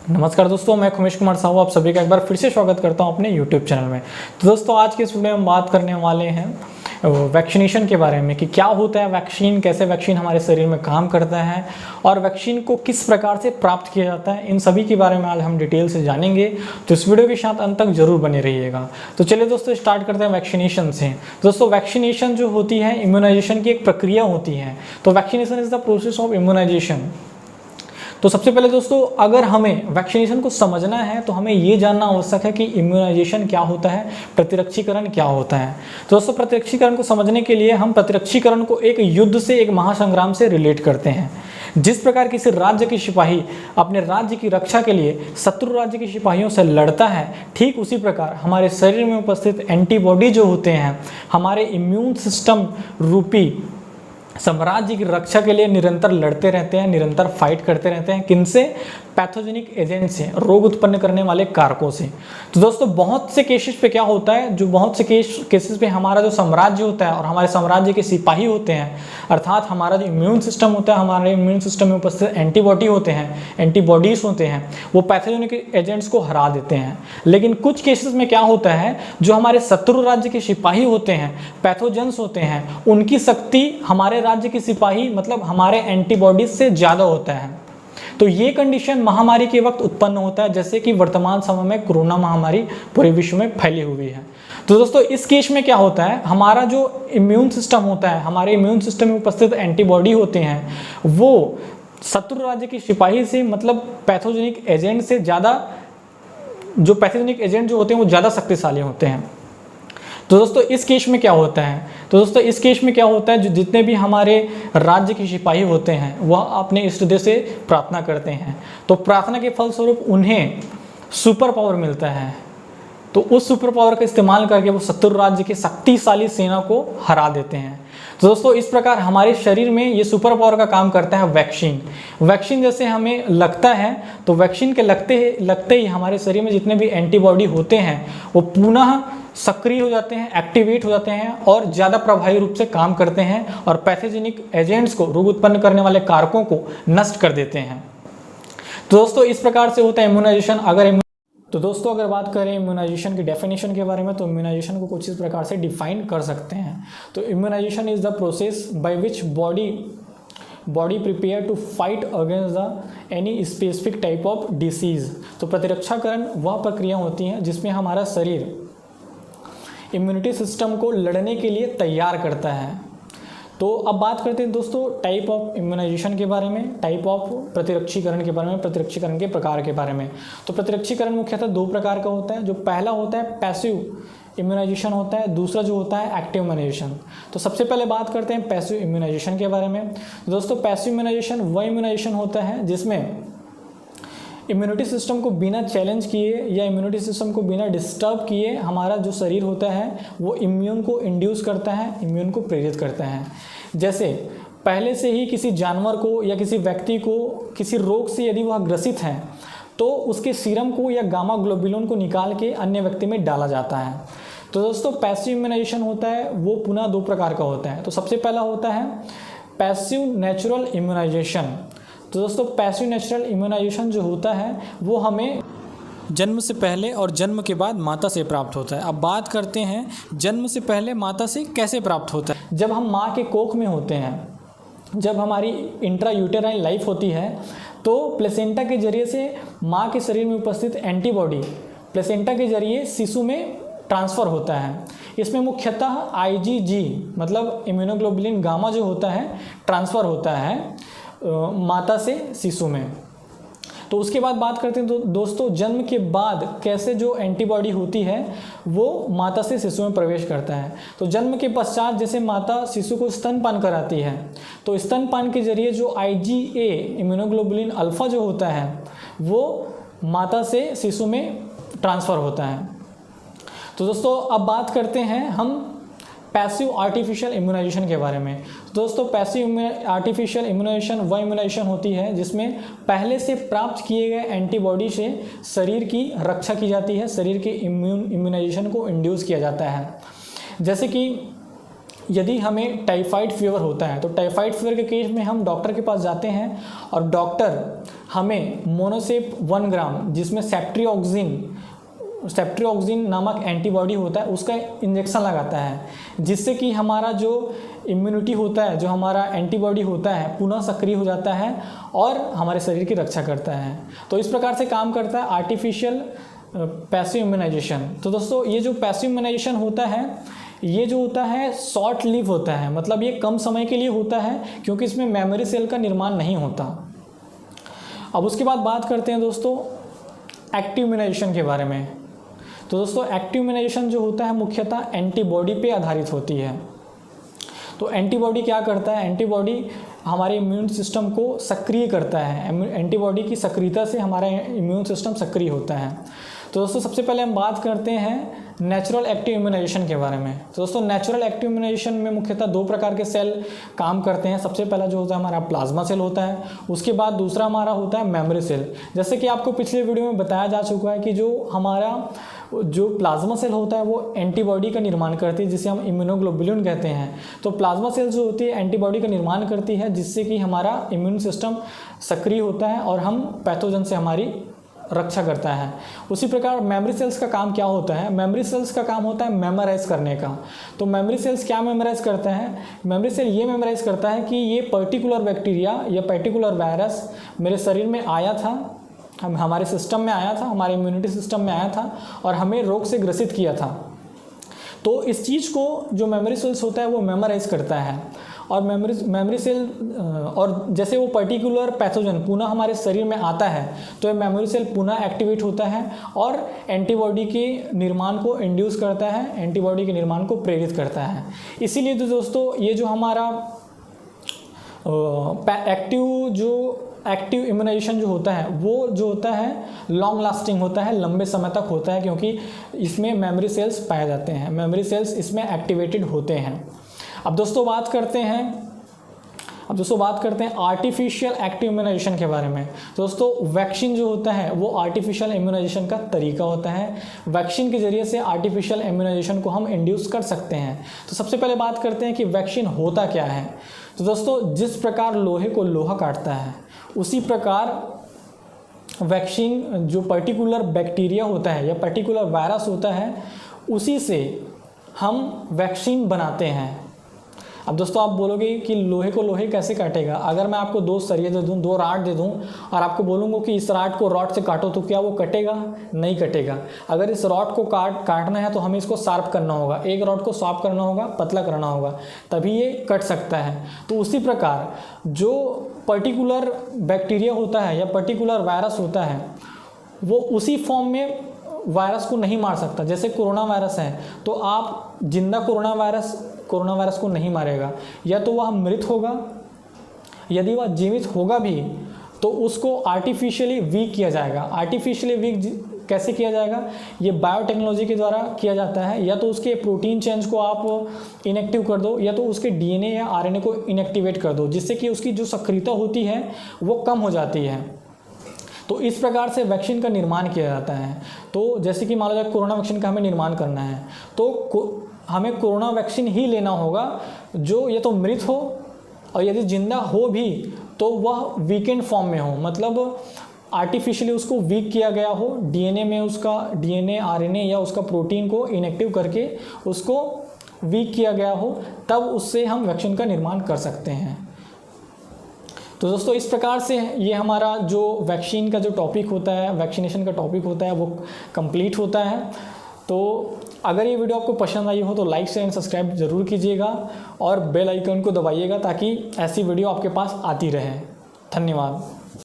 नमस्कार दोस्तों, मैं खुमेश कुमार साहू आप सभी का एक बार फिर से स्वागत करता हूं अपने YouTube चैनल में। तो दोस्तों आज के इस वीडियो में हम बात करने वाले हैं वैक्सीनेशन के बारे में कि क्या होता है वैक्सीन, कैसे वैक्सीन हमारे शरीर में काम करता है और वैक्सीन को किस प्रकार से प्राप्त किया जाता है। इन सभी के बारे में आज हम डिटेल से जानेंगे, तो इस वीडियो के साथ अंत तक जरूर बने रहिएगा। तो चलिए दोस्तों स्टार्ट करते हैं वैक्सीनेशन से। दोस्तों वैक्सीनेशन जो होती है इम्यूनाइजेशन की एक प्रक्रिया होती है। तो vaccination is the process of immunization. तो सबसे पहले दोस्तों अगर हमें वैक्सीनेशन को समझना है तो हमें ये जानना आवश्यक है कि इम्यूनाइजेशन क्या होता है, प्रतिरक्षीकरण क्या होता है। तो दोस्तों प्रतिरक्षीकरण को समझने के लिए हम प्रतिरक्षीकरण को एक युद्ध से, एक महासंग्राम से रिलेट करते हैं। जिस प्रकार किसी राज्य के सिपाही अपने राज्य की रक्षा के लिए शत्रु राज्य के सिपाहियों से लड़ता है, ठीक उसी प्रकार हमारे शरीर में उपस्थित एंटीबॉडी जो होते हैं हमारे इम्यून सिस्टम रूपी साम्राज्य की रक्षा के लिए निरंतर लड़ते रहते हैं, निरंतर फाइट करते रहते हैं। किनसे? पैथोजेनिक एजेंट से, रोग उत्पन्न करने वाले कारकों से। तो दोस्तों बहुत से केसेस पे क्या होता है, जो बहुत से केसेस पे हमारा जो साम्राज्य होता है और हमारे साम्राज्य के सिपाही होते हैं, अर्थात हमारा जो इम्यून सिस्टम होता है, हमारे इम्यून सिस्टम में उपस्थित एंटीबॉडी होते हैं, एंटीबॉडीज होते हैं, वो पैथोजेनिक एजेंट्स को हरा देते हैं। लेकिन कुछ केसेस में क्या होता है, जो हमारे शत्रु राज्य के सिपाही होते हैं, पैथोजेंस होते हैं, उनकी शक्ति हमारे राज्य के सिपाही मतलब हमारे एंटीबॉडीज से ज़्यादा होता है। तो ये कंडीशन महामारी के वक्त उत्पन्न होता है, जैसे कि वर्तमान समय में कोरोना महामारी पूरे विश्व में फैली हुई है। तो दोस्तों इस केस में क्या होता है, हमारा जो इम्यून सिस्टम होता है, हमारे इम्यून सिस्टम में उपस्थित एंटीबॉडी होते हैं, वो शत्रु राज्य के सिपाही से मतलब पैथोजेनिक एजेंट से ज़्यादा, जो पैथोजेनिक एजेंट जो होते हैं वो ज़्यादा शक्तिशाली होते हैं। तो दोस्तों इस केस में क्या होता है, तो दोस्तों इस केस में क्या होता है, जो जितने भी हमारे राज्य के सिपाही होते हैं वह अपने इष्ट देव से प्रार्थना करते हैं। तो प्रार्थना के फलस्वरूप उन्हें सुपर पावर मिलता है। तो उस सुपर पावर का इस्तेमाल करके वो शत्रु राज्य की शक्तिशाली सेना को हरा देते हैं। तो दोस्तों इस प्रकार हमारे शरीर में ये सुपर पावर का काम करता है वैक्सीन। वैक्सीन जैसे हमें लगता है तो वैक्सीन के लगते ही हमारे शरीर में जितने भी एंटीबॉडी होते हैं वो पुनः सक्रिय हो जाते हैं, एक्टिवेट हो जाते हैं और ज़्यादा प्रभावी रूप से काम करते हैं और पैथोजेनिक एजेंट्स को, रोग उत्पन्न करने वाले कारकों को नष्ट कर देते हैं। तो दोस्तों इस प्रकार से होता है इम्यूनाइजेशन। तो दोस्तों अगर बात करें इम्यूनाइजेशन की डेफिनेशन के बारे में, तो इम्यूनाइजेशन को कुछ इस प्रकार से डिफाइन कर सकते हैं। तो immunization is the process by which body prepare to fight against the any specific type of disease. तो प्रतिरक्षाकरण वह प्रक्रिया होती है जिसमें हमारा शरीर इम्यूनिटी सिस्टम को लड़ने के लिए तैयार करता है। तो अब बात करते हैं दोस्तों टाइप ऑफ इम्यूनाइजेशन के बारे में, टाइप ऑफ प्रतिरक्षीकरण के बारे में, प्रतिरक्षीकरण के प्रकार के बारे में। तो प्रतिरक्षीकरण मुख्यतः दो प्रकार का होता है। जो पहला होता है पैसिव इम्यूनाइजेशन होता है, दूसरा जो होता है एक्टिव इम्यूनाइजेशन। तो सबसे पहले बात करते हैं पैसिव इम्यूनाइजेशन के बारे में। दोस्तों पैसिव इम्यूनाइजेशन वह इम्यूनाइजेशन होता है जिसमें इम्यूनिटी सिस्टम को बिना चैलेंज किए या इम्यूनिटी सिस्टम को बिना डिस्टर्ब किए हमारा जो शरीर होता है वो इम्यून को इंड्यूस करता है, इम्यून को प्रेरित करता है। जैसे पहले से ही किसी जानवर को या किसी व्यक्ति को किसी रोग से यदि वह ग्रसित है तो उसके सीरम को या गामा ग्लोबुलिन को निकाल के अन्य व्यक्ति में डाला जाता है। तो दोस्तों पैसिव इम्यूनाइजेशन होता है वो पुनः दो प्रकार का होता है। तो सबसे पहला होता है पैसिव नेचुरल इम्यूनाइजेशन। तो दोस्तों पैसिव नेचुरल इम्यूनाइजेशन जो होता है वो हमें जन्म से पहले और जन्म के बाद माता से प्राप्त होता है। अब बात करते हैं जन्म से पहले माता से कैसे प्राप्त होता है। जब हम माँ के कोख में होते हैं, जब हमारी इंट्रा यूटेराइन लाइफ होती है, तो प्लेसेंटा के जरिए से माँ के शरीर में उपस्थित एंटीबॉडी प्लेसेंटा के जरिए शिशु में ट्रांसफ़र होता है। इसमें मुख्यतः IgG मतलब इम्यूनोग्लोबुलिन गामा जो होता है ट्रांसफ़र होता है माता से शिशु में। तो उसके बाद बात करते हैं तो दोस्तों जन्म के बाद कैसे जो एंटीबॉडी होती है वो माता से शिशु में प्रवेश करता है। तो जन्म के पश्चात जैसे माता शिशु को स्तनपान कराती है, तो स्तनपान के जरिए जो IgA इम्यूनोग्लोबुलिन अल्फा जो होता है वो माता से शिशु में ट्रांसफ़र होता है। तो दोस्तों अब बात करते हैं हम पैसिव आर्टिफिशियल इम्यूनाइजेशन के बारे में। दोस्तों पैसिव आर्टिफिशियल इम्यूनाइजेशन वह इम्यूनाइजेशन होती है जिसमें पहले से प्राप्त किए गए एंटीबॉडी से शरीर की रक्षा की जाती है, शरीर के इम्यूनाइजेशन को इंड्यूस किया जाता है। जैसे कि यदि हमें टाइफाइड फीवर होता है तो टाइफाइड फीवर के केस में हम डॉक्टर के पास जाते हैं और डॉक्टर हमें मोनोसेप 1 ग्राम, जिसमें सेप्ट्रिऑक्सिन नामक एंटीबॉडी होता है, उसका इंजेक्शन लगाता है, जिससे कि हमारा जो इम्यूनिटी होता है, जो हमारा एंटीबॉडी होता है, पुनः सक्रिय हो जाता है और हमारे शरीर की रक्षा करता है। तो इस प्रकार से काम करता है आर्टिफिशियल पैसिव इम्यूनाइजेशन। तो दोस्तों ये जो पैसिव इम्यूनाइजेशन होता है, ये जो होता है शॉर्ट लिव होता है, मतलब ये कम समय के लिए होता है, क्योंकि इसमें मेमोरी सेल का निर्माण नहीं होता। अब उसके बाद बात करते हैं दोस्तों एक्टिव इम्यूनाइजेशन के बारे में। तो दोस्तों एक्टिव इम्यूनाइजेशन जो होता है मुख्यतः एंटीबॉडी पे आधारित होती है। तो एंटीबॉडी क्या करता है, एंटीबॉडी हमारे इम्यून सिस्टम को सक्रिय करता है, एंटीबॉडी की सक्रियता से हमारा इम्यून सिस्टम सक्रिय होता है। तो दोस्तों सबसे पहले हम बात करते हैं नेचुरल एक्टिव इम्यूनाइजेशन के बारे में। तो दोस्तों नेचुरल एक्टिव इम्यूनाइजेशन में मुख्यतः 2 प्रकार के सेल काम करते हैं। सबसे पहला जो होता है हमारा प्लाज्मा सेल होता है, उसके बाद दूसरा हमारा होता है मेमोरी सेल। जैसे कि आपको पिछले वीडियो में बताया जा चुका है कि जो प्लाज्मा सेल होता है वो एंटीबॉडी का निर्माण करती है, जिसे हम इम्यूनोग्लोबुलिन कहते हैं। तो प्लाज्मा सेल जो होती है एंटीबॉडी का निर्माण करती है, जिससे कि हमारा इम्यून सिस्टम सक्रिय होता है और हम पैथोजन से हमारी रक्षा करता है। उसी प्रकार मेमोरी सेल्स का काम क्या होता है, मेमोरी सेल्स का काम होता है मेमोराइज करने का। तो मेमोरी सेल्स क्या मेमोराइज करते हैं, मेमोरी सेल ये मेमोराइज करता है कि ये पर्टिकुलर बैक्टीरिया या पर्टिकुलर वायरस मेरे शरीर में आया था, हमारे सिस्टम में आया था, हमारे इम्यूनिटी सिस्टम में आया था और हमें रोग से ग्रसित किया था। तो इस चीज़ को जो मेमोरी सेल्स होता है वो मेमोराइज करता है। और मेमोरी सेल और जैसे वो पर्टिकुलर पैथोजन पुनः हमारे शरीर में आता है तो ये मेमोरी सेल पुनः एक्टिवेट होता है और एंटीबॉडी के निर्माण को इंड्यूस करता है, एंटीबॉडी के निर्माण को प्रेरित करता है। इसीलिए तो दोस्तों ये जो हमारा एक्टिव इम्यूनाइजेशन जो होता है वो जो होता है लॉन्ग लास्टिंग होता है, लंबे समय तक होता है, क्योंकि इसमें मेमोरी सेल्स पाए जाते हैं, मेमोरी सेल्स इसमें एक्टिवेटेड होते हैं। अब दोस्तों बात करते हैं आर्टिफिशियल एक्टिव इम्यूनाइजेशन के बारे में। दोस्तों वैक्सीन जो होता है वो आर्टिफिशियल इम्यूनाइजेशन का तरीका होता है। वैक्सीन के जरिए से आर्टिफिशियल इम्यूनाइजेशन को हम इंड्यूस कर सकते हैं। तो सबसे पहले बात करते हैं कि वैक्सीन होता क्या है। तो दोस्तों जिस प्रकार लोहे को लोहा काटता है, उसी प्रकार वैक्सीन जो पर्टिकुलर बैक्टीरिया होता है या पर्टिकुलर वायरस होता है, उसी से हम वैक्सीन बनाते हैं। अब दोस्तों आप बोलोगे कि लोहे को लोहे कैसे काटेगा। अगर मैं आपको 2 सरिये दे दूं, 2 राड दे दूं और आपको बोलूँगा कि इस राड को रॉड से काटो, तो क्या वो कटेगा? नहीं कटेगा। अगर इस रॉड को काटना है तो हमें इसको शार्प करना होगा, एक रॉड को शार्प करना होगा, पतला करना होगा, तभी ये कट सकता है। तो उसी प्रकार जो पर्टिकुलर बैक्टीरिया होता है या पर्टिकुलर वायरस होता है वो उसी फॉर्म में वायरस को नहीं मार सकता। जैसे कोरोना वायरस है तो आप जिंदा कोरोना वायरस को नहीं मारेगा, या तो वह मृत होगा, यदि वह जीवित होगा भी तो उसको आर्टिफिशियली वीक किया जाएगा। आर्टिफिशियली वीक कैसे किया जाएगा? ये बायोटेक्नोलॉजी के द्वारा किया जाता है। या तो उसके प्रोटीन चेंज को आप इनएक्टिव कर दो, या तो उसके डीएनए या आरएनए को इनएक्टिवेट कर दो, जिससे कि उसकी जो सक्रियता होती है वो कम हो जाती है। तो इस प्रकार से वैक्सीन का निर्माण किया जाता है। तो जैसे कि मान लो जाए कोरोना वैक्सीन का हमें निर्माण करना है तो हमें कोरोना वैक्सीन ही लेना होगा जो या तो मृत हो और यदि जिंदा हो भी तो वह वीकेंड फॉर्म में हो, मतलब आर्टिफिशियली उसको वीक किया गया हो, डीएनए में उसका डीएनए आरएनए या उसका प्रोटीन को इनएक्टिव करके उसको वीक किया गया हो, तब उससे हम वैक्सीन का निर्माण कर सकते हैं। तो दोस्तों इस प्रकार से ये हमारा जो वैक्सीन का जो टॉपिक होता है, वैक्सीनेशन का टॉपिक होता है, वो कंप्लीट होता है। तो अगर ये वीडियो आपको पसंद आई हो तो लाइक शेयर एंड सब्सक्राइब जरूर कीजिएगा और बेल आइकन को दबाइएगा ताकि ऐसी वीडियो आपके पास आती रहे। धन्यवाद।